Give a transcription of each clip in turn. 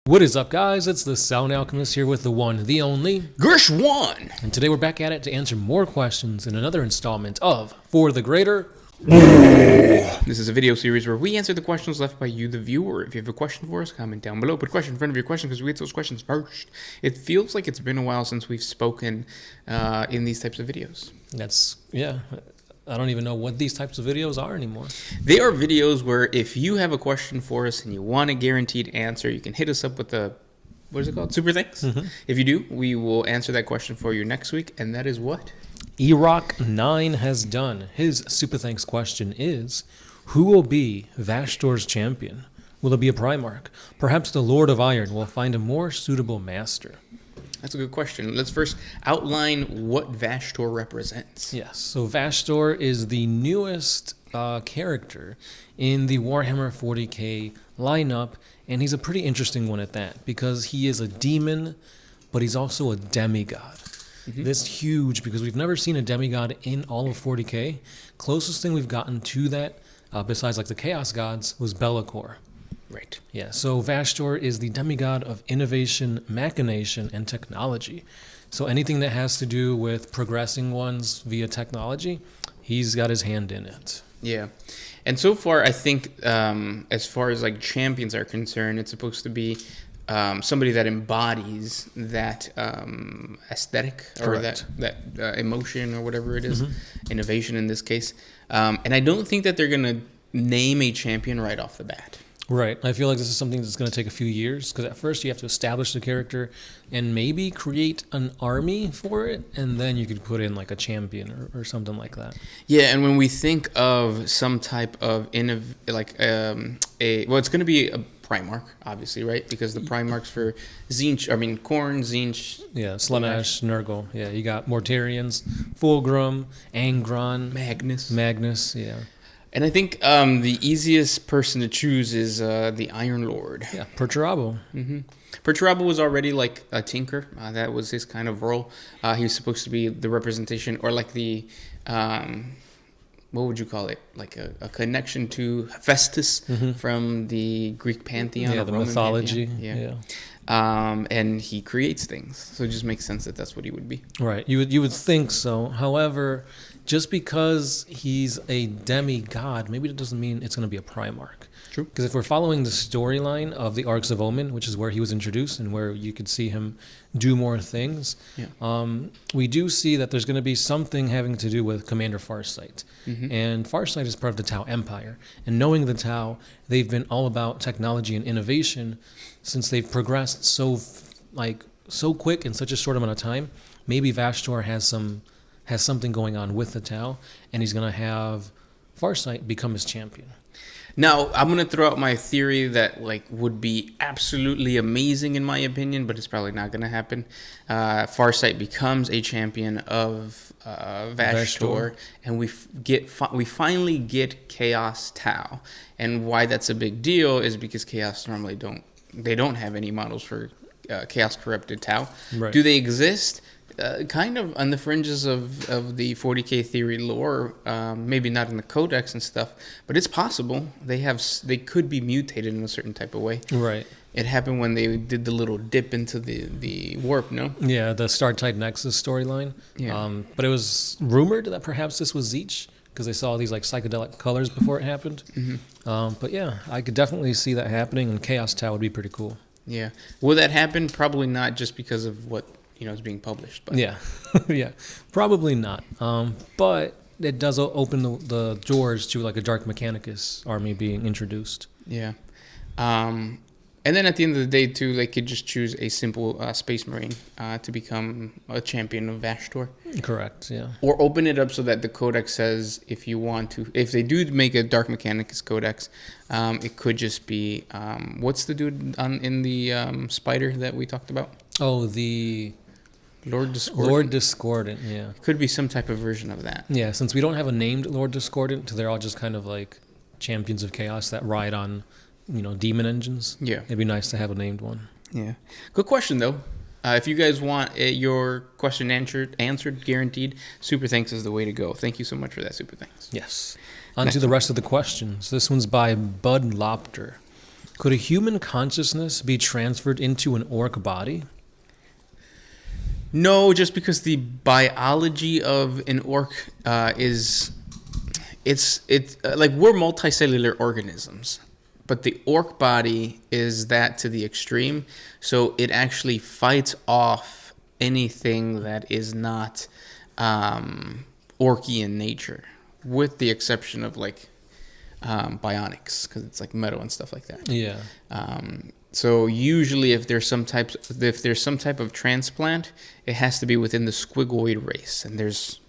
What is up, guys? It's the Sound Alchemist here with the one, the only Gersh1! And today we're back at it to answer more questions in another installment of For the Greater. This is a video series where we answer the questions left by you, the viewer. If you have a question for us, comment down below. Put a question in front of your question because we get those questions first. It feels like it's been a while since we've spoken in these types of videos. Yeah. I don't even know what these types of videos are anymore. They are videos where if you have a question for us and you want a guaranteed answer, you can hit us up with the, what is it called? Super thanks? Mm-hmm. If you do, we will answer that question for you next week. And that is what? Erock9 has done. His super thanks question is, who will be Vashtor's champion? Will it be a Primarch? Perhaps the Lord of Iron will find a more suitable master. That's a good question. Let's first outline what Vashtor represents. Yes, so Vashtor is the newest character in the Warhammer 40K lineup, and he's a pretty interesting one at that, because he is a demon, but he's also a demigod. Mm-hmm. That's huge, because we've never seen a demigod in all of 40K. Closest thing we've gotten to that, besides like the Chaos Gods, was Be'lakor. Right. Yeah, so Vashtor is the demigod of innovation, machination, and technology. So anything that has to do with progressing ones via technology, he's got his hand in it. Yeah. And so far, I think as far as like champions are concerned, it's supposed to be somebody that embodies that aesthetic or that emotion or whatever it is, innovation in this case. And I don't think that they're going to name a champion right off the bat. Right. I feel like this is something that's going to take a few years, because at first you have to establish the character and maybe create an army for it, and then you could put in like a champion or something like that. Yeah, and when we think of some type of well, it's going to be a Primarch, obviously, right? Because the Primarchs for Khorne, Tzeentch... Yeah, Slaanesh, Nurgle. Yeah, you got Mortarians, Fulgrim, Angron. Magnus, yeah. And I think the easiest person to choose is the Iron Lord. Yeah, Perturabo. Mm-hmm. Perturabo was already like a tinker. That was his kind of role. He was supposed to be the representation, or like the, what would you call it? Like a connection to Hephaestus from the Greek pantheon. Yeah, or the Roman mythology. Pantheon. Yeah. And he creates things. So it just makes sense that that's what he would be. Right. You would think so. However, just because he's a demigod, maybe that doesn't mean it's going to be a Primarch. True. Because if we're following the storyline of the Arcs of Omen, which is where he was introduced and where you could see him do more things, we do see that there's going to be something having to do with Commander Farsight. And Farsight is part of the Tau Empire. And knowing the Tau, they've been all about technology and innovation since they've progressed so quick in such a short amount of time. Maybe Vashtor has something going on with the Tau, and he's going to have Farsight become his champion. Now, I'm going to throw out my theory that would be absolutely amazing in my opinion, but it's probably not going to happen. Farsight becomes a champion of Vashtor, and we finally get Chaos Tau. And why that's a big deal is because Chaos normally don't have any models for Chaos Corrupted Tau. Right. Do they exist? Kind of on the fringes of the 40K theory lore, maybe not in the codex and stuff, but it's possible. They could be mutated in a certain type of way. Right. It happened when they did the little dip into the warp, no? Yeah, the Star Tide Nexus storyline. Yeah. But it was rumored that perhaps this was Tzeentch, because they saw these psychedelic colors before it happened. But yeah, I could definitely see that happening, and Chaos Tau would be pretty cool. Yeah. Will that happen? Probably not, just because of what is being published. But. Yeah, yeah, probably not. But it does open the doors to a Dark Mechanicus army being introduced. Yeah. And then at the end of the day, too, they could just choose a simple Space Marine to become a champion of Vashtor. Correct, yeah. Or open it up so that the codex says if they do make a Dark Mechanicus codex, it could just be, what's the dude in the spider that we talked about? Oh, the Lord Discordant. Lord Discordant, yeah. Could be some type of version of that. Yeah, since we don't have a named Lord Discordant, they're all just kind of like champions of chaos that ride on, demon engines. Yeah. It'd be nice to have a named one. Yeah. Good question, though. If you guys want your question answered, guaranteed, super thanks is the way to go. Thank you so much for that, super thanks. Yes. On to the rest of the questions. This one's by Bud Lopter. Could a human consciousness be transferred into an orc body? No, just because the biology of an orc is it's like we're multicellular organisms, but the orc body is that to the extreme. So it actually fights off anything that is not orky in nature, with the exception of like bionics, because it's like metal and stuff like that. Yeah. So usually, if there's some type of transplant, it has to be within the squigoid race, and there's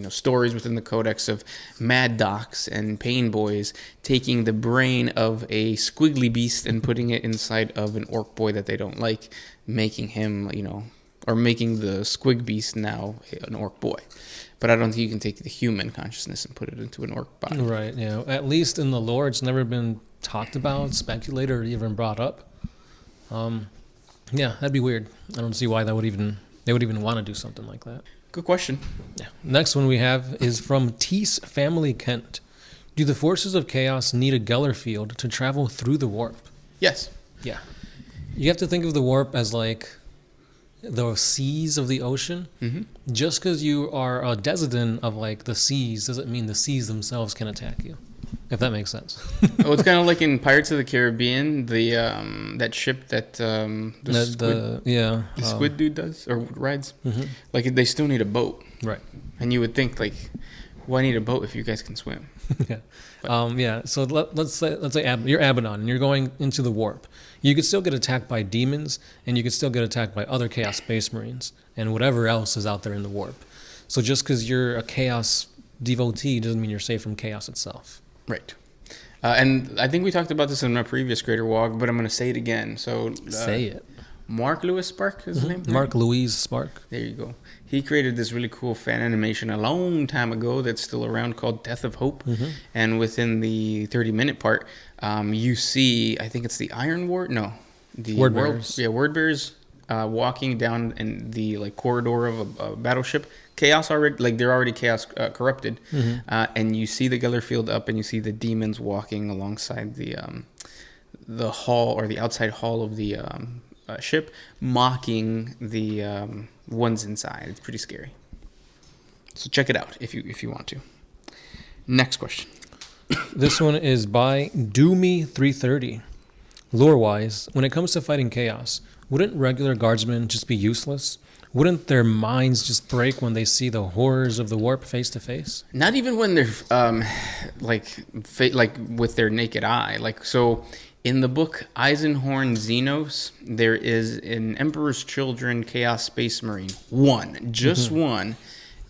stories within the codex of mad docs and pain boys taking the brain of a squiggly beast and putting it inside of an orc boy that they don't like, making him or making the squig beast now an orc boy. But I don't think you can take the human consciousness and put it into an orc body. Right. Yeah. At least in the lore, it's never been talked about, speculated, or even brought up. Yeah, that'd be weird. I don't see why they would even want to do something like that. Good question. Yeah. Next one we have is from Tease Family Kent. Do the forces of chaos need a Gellar field to travel through the warp? Yes. Yeah. You have to think of the warp as like the seas of the ocean. Mm-hmm. Just because you are a descendant of like the seas doesn't mean the seas themselves can attack you. If that makes sense. It's kind of like in Pirates of the Caribbean, the that ship that squid dude does or rides. Mm-hmm. Like they still need a boat, Right. and you would think like, why need a boat if you guys can swim? Yeah. So let's say you're Abaddon and you're going into the warp. You could still get attacked by demons, and you could still get attacked by other Chaos Space Marines and whatever else is out there in the warp. So just because you're a Chaos devotee doesn't mean you're safe from chaos itself. Right. And I think we talked about this in my previous Greater WAAAGH, but I'm going to say it again. So Say it. Mark Lewis Spark is his name? Mark Louise Spark. There you go. He created this really cool fan animation a long time ago that's still around called Death of Hope. Mm-hmm. And within the 30-minute part, you see, I think it's the Iron Ward? No. The Word bearers. Word bearers walking down in the like corridor of a battleship. Chaos already, like they're already chaos corrupted. Mm-hmm. And you see the Gellar field up, and you see the demons walking alongside the hall or the outside hall of the ship, mocking the ones inside. It's pretty scary. So check it out if you want to. Next question. This one is by Doomy330. Lore-wise, when it comes to fighting chaos, wouldn't regular guardsmen just be useless? Wouldn't their minds just break when they see the horrors of the warp face to face? Not even when they're like with their naked eye. Like so. In the book Eisenhorn Xenos, there is an Emperor's Children Chaos Space Marine. One.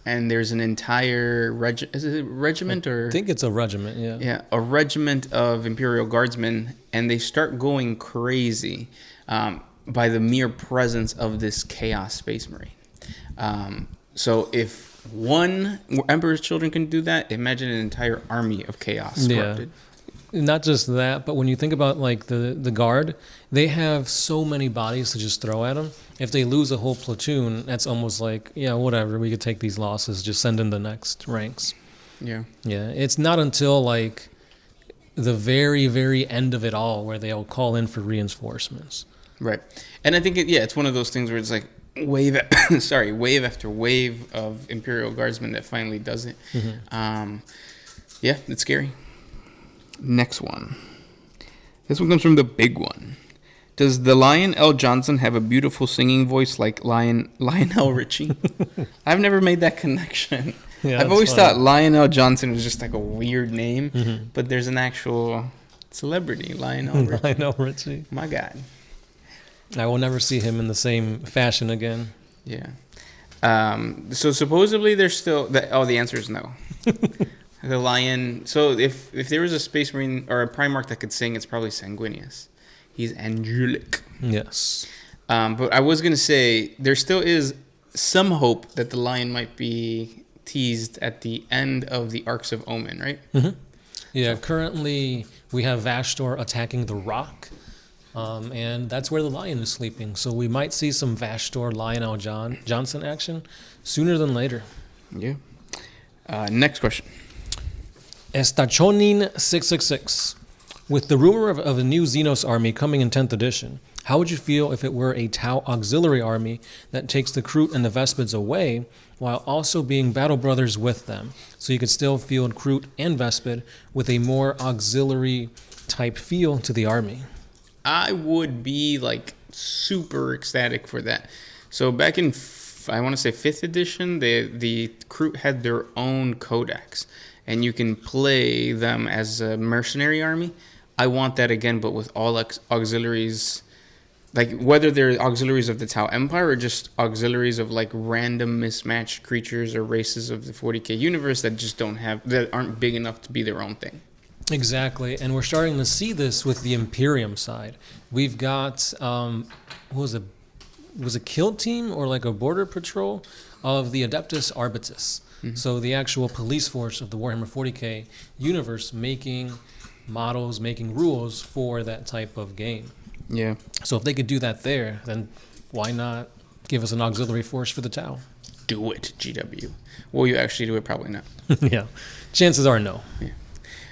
And there's an entire is it a regiment or? I think it's a regiment, yeah. Yeah, a regiment of Imperial Guardsmen, and they start going crazy by the mere presence of this Chaos Space Marine. So if one Emperor's Children can do that, imagine an entire army of Chaos corrupted. Yeah. Not just that, but when you think about like the guard, they have so many bodies to just throw at them. If they lose a whole platoon, that's almost like, yeah, whatever, we could take these losses, just send in the next ranks. Yeah. Yeah, it's not until like the very, very end of it all where they'll call in for reinforcements. Right. And I think, it's one of those things where it's like wave after wave of Imperial Guardsmen that finally does it. Mm-hmm. Yeah, it's scary. Next one. This one comes from the big one. Does the Lion L. Johnson have a beautiful singing voice like Lionel Richie? I've never made that connection. Yeah, I've always thought Lionel Johnson was just like a weird name, Mm-hmm. but there's an actual celebrity, Lionel Richie. Lionel Richie. My God. I will never see him in the same fashion again. Yeah. So supposedly there's still... the answer is no. The lion... So if there was a Space Marine or a Primarch that could sing, it's probably Sanguinius. He's angelic. Yes. But I was going to say, there still is some hope that the lion might be teased at the end of the Arcs of Omen, right? Mm-hmm. Yeah, currently we have Vashtor attacking the rock, and that's where the lion is sleeping. So we might see some Vashtor Lionel Johnson action sooner than later. Yeah. Next question. Estachonin 666. With the rumor of a new Xenos army coming in 10th edition, how would you feel if it were a Tau auxiliary army that takes the Kroot and the Vespids away while also being battle brothers with them? So you could still field Kroot and Vespid with a more auxiliary type feel to the army. I would be like super ecstatic for that. So back in, I want to say 5th edition, the Kroot had their own codex, and you can play them as a mercenary army. I want that again, but with all auxiliaries, like whether they're auxiliaries of the Tau Empire or just auxiliaries of like random mismatched creatures or races of the 40K universe that aren't big enough to be their own thing. Exactly, and we're starting to see this with the Imperium side. We've got was a kill team or like a border patrol of the Adeptus Arbitus. Mm-hmm. So the actual police force of the Warhammer 40K universe making models, making rules for that type of game. Yeah. So if they could do that there, then why not give us an auxiliary force for the Tau? Do it, GW. Will you actually do it? Probably not. Yeah. Chances are no. Yeah.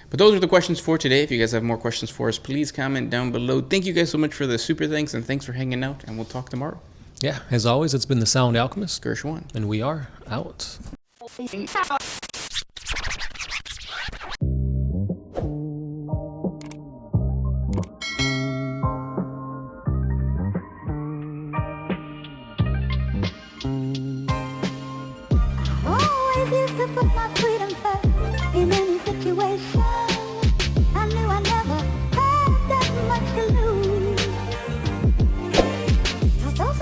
But those are the questions for today. If you guys have more questions for us, please comment down below. Thank you guys so much for the super thanks, and thanks for hanging out, and we'll talk tomorrow. Yeah, as always, it's been the Sound Alchemist. Gershwan. And we are out. Always used to put my freedom first in any situation.